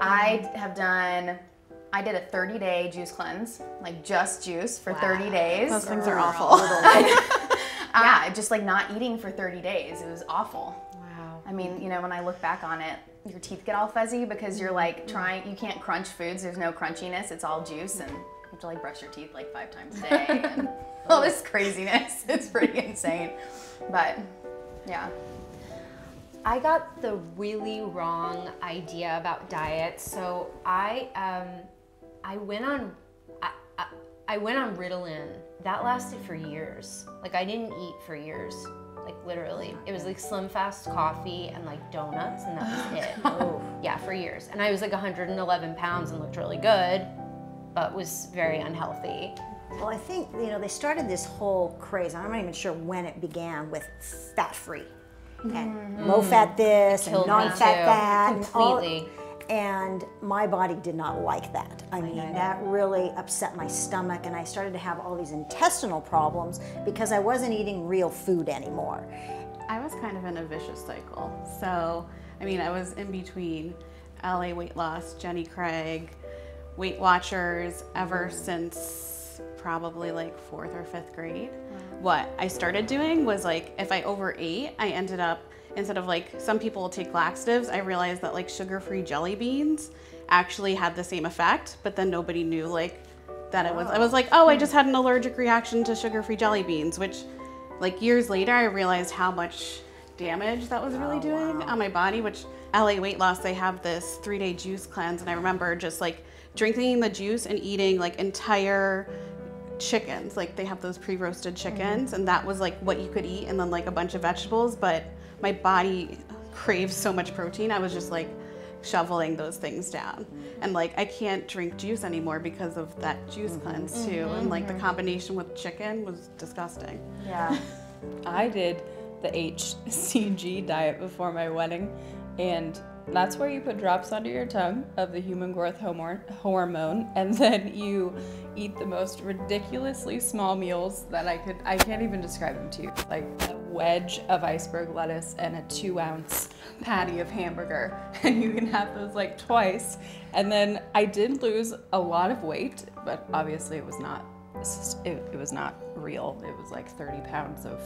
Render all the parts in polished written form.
I did a 30-day juice cleanse, like just juice for 30 days. Those things are awful. Yeah, just like not eating for 30 days. It was awful. Wow. I mean, you know, when I look back on it, your teeth get all fuzzy because you're like you can't crunch foods. There's no crunchiness. It's all juice, and you have to like brush your teeth like 5 times a day. And all this craziness. It's pretty insane. But yeah. I got the really wrong idea about diets. So I went on Ritalin. That lasted for years. Like I didn't eat for years. Like literally. It was like Slim Fast coffee and like donuts, and that was it. Oh, yeah, for years. And I was like 111 pounds and looked really good, but was very unhealthy. Well, I think, you know, they started this whole craze, I'm not even sure when it began, with fat-free. And low-fat this and non-fat that. Completely. And my body did not like that. I mean, that really upset my stomach, and I started to have all these intestinal problems because I wasn't eating real food anymore. I was kind of in a vicious cycle. So, I mean, I was in between LA Weight Loss, Jenny Craig, Weight Watchers ever since probably like 4th or 5th grade. What I started doing was like, if I overate, I ended up, instead of like, some people will take laxatives, I realized that like sugar-free jelly beans actually had the same effect, but then nobody knew like that it was, I was like, oh, I just had an allergic reaction to sugar-free jelly beans, which like years later, I realized how much damage that was really doing on my body, which LA Weight Loss, they have this 3-day juice cleanse. And I remember just like drinking the juice and eating like entire chickens, like they have those pre-roasted chickens, and that was like what you could eat, and then like a bunch of vegetables, but my body craves so much protein, I was just like shoveling those things down. And like I can't drink juice anymore because of that juice cleanse too, and like the combination with chicken was disgusting. Yeah. I did the HCG diet before my wedding, and that's where you put drops under your tongue of the human growth hormone, and then you eat the most ridiculously small meals that I can't even describe them to you. Like a wedge of iceberg lettuce and a 2-ounce patty of hamburger, and you can have those like twice. And then I did lose a lot of weight, but obviously it was not real. It was like 30 pounds of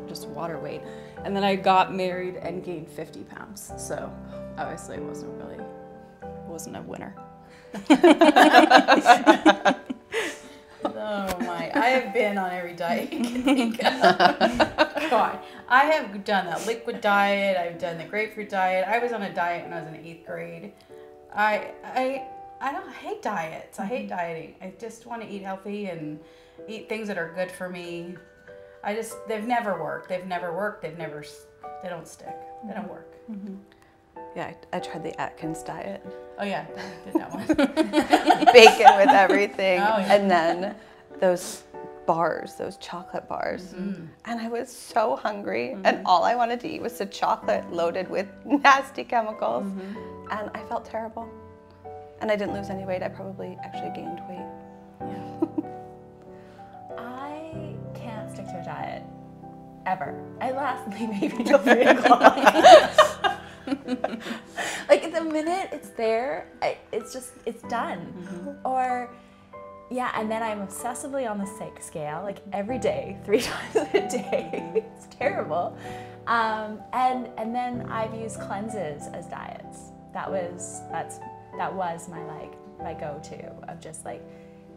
just water weight. And then I got married and gained 50 pounds. So obviously it wasn't a winner. Oh my, I have been on every diet you can think of. God, I have done that liquid diet, I've done the grapefruit diet. I was on a diet when I was in 8th grade. I hate diets. I hate dieting. I just want to eat healthy and eat things that are good for me. They've never worked. They don't stick. They don't work. Yeah, I tried the Atkins diet. Oh yeah, I did that one. Bacon with everything. Oh, yeah. And then those bars, those chocolate bars. And I was so hungry, and all I wanted to eat was the chocolate loaded with nasty chemicals. And I felt terrible. And I didn't lose any weight. I probably actually gained weight. I can't stick to a diet ever. I last maybe till 3 o'clock. Like the minute it's there, it's done. Or yeah, and then I'm obsessively on the psych scale, like every day, 3 times a day. It's terrible. And then I've used cleanses as diets. That was my go-to of just like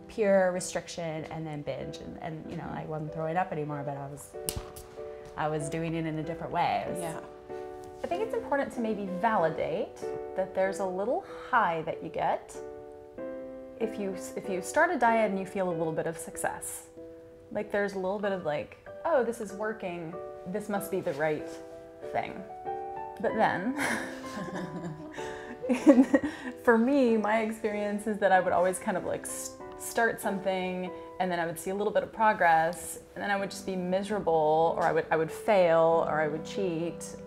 pure restriction and then binge, and you know, I wasn't throwing up anymore, but I was doing it in a different way. I think it's important to maybe validate that there's a little high that you get if you start a diet and you feel a little bit of success. Like there's a little bit of like, oh, this is working, this must be the right thing. But then, for me, my experience is that I would always kind of like start something, and then I would see a little bit of progress, and then I would just be miserable, or I would fail, or I would cheat.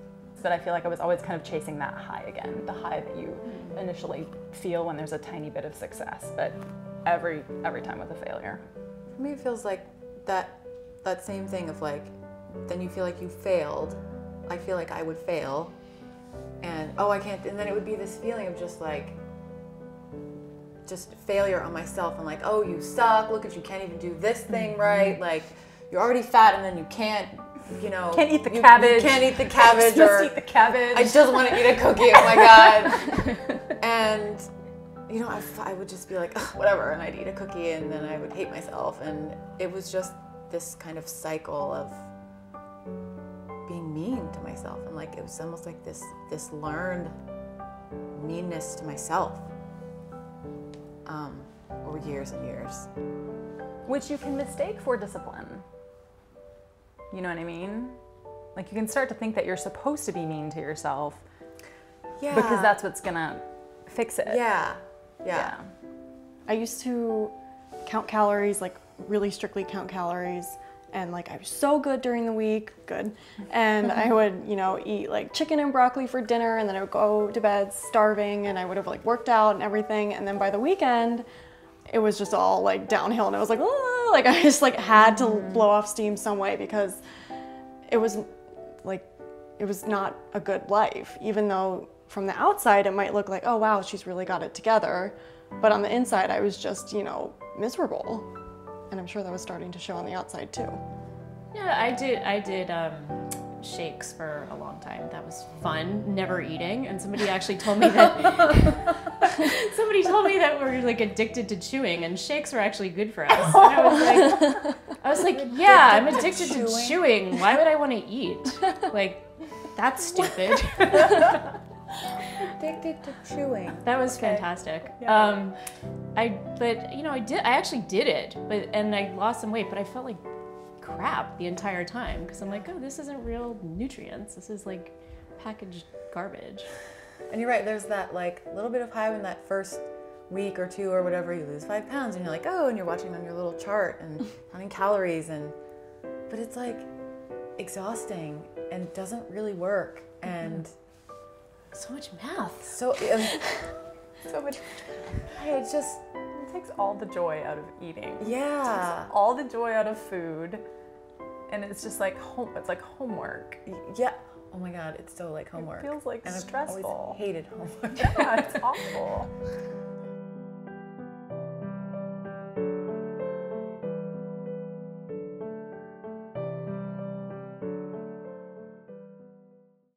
But I feel like I was always kind of chasing that high again, the high that you initially feel when there's a tiny bit of success, but every time with a failure. For me, it feels like that same thing of like, then you feel like you failed. I feel like I would fail, and oh, I can't. And then it would be this feeling of just like, just failure on myself and like, oh, you suck, look at you, can't even do this thing right, like you're already fat and then you can't, you know, Can't eat the cabbage. You can't eat the cabbage. Just eat the cabbage. I just want to eat a cookie, oh my God. And, you know, I would just be like, ugh, whatever, and I'd eat a cookie and then I would hate myself. And it was just this kind of cycle of being mean to myself. And like, it was almost like this learned meanness to myself over years and years. Which you can mistake for discipline. You know what I mean? Like you can start to think that you're supposed to be mean to yourself. Yeah. Because that's what's gonna fix it. Yeah. I used to count calories, like really strictly count calories. And like I was so good during the week, and I would, you know, eat like chicken and broccoli for dinner, and then I would go to bed starving, and I would have like worked out and everything, and then by the weekend, it was just all like downhill, and I was like, oh, like I just like had to blow off steam some way because it was like, it was not a good life, even though from the outside it might look like, oh wow, she's really got it together, but on the inside I was just, you know, miserable. And I'm sure that was starting to show on the outside too. Yeah, I did shakes for a long time. That was fun, never eating. And somebody actually told me that we're like addicted to chewing, and shakes were actually good for us. And I was like, yeah, I'm addicted to chewing. Why would I want to eat? Like, that's stupid. Addicted to chewing. That was fantastic. Yeah. I actually did it, and I lost some weight, but I felt like crap the entire time because I'm like, oh, this isn't real nutrients. This is like packaged garbage. And you're right, there's that like little bit of high in that first week or two or whatever, you lose 5 pounds and you're like, oh, and you're watching on your little chart and counting calories, but it's like exhausting and doesn't really work. And so much math. So much. It just it takes all the joy out of eating. Yeah. It takes all the joy out of food, and it's just like it's like homework. Yeah. Oh my God, it's so like homework. It feels like and stressful. I've always hated homework. Yeah, it's awful.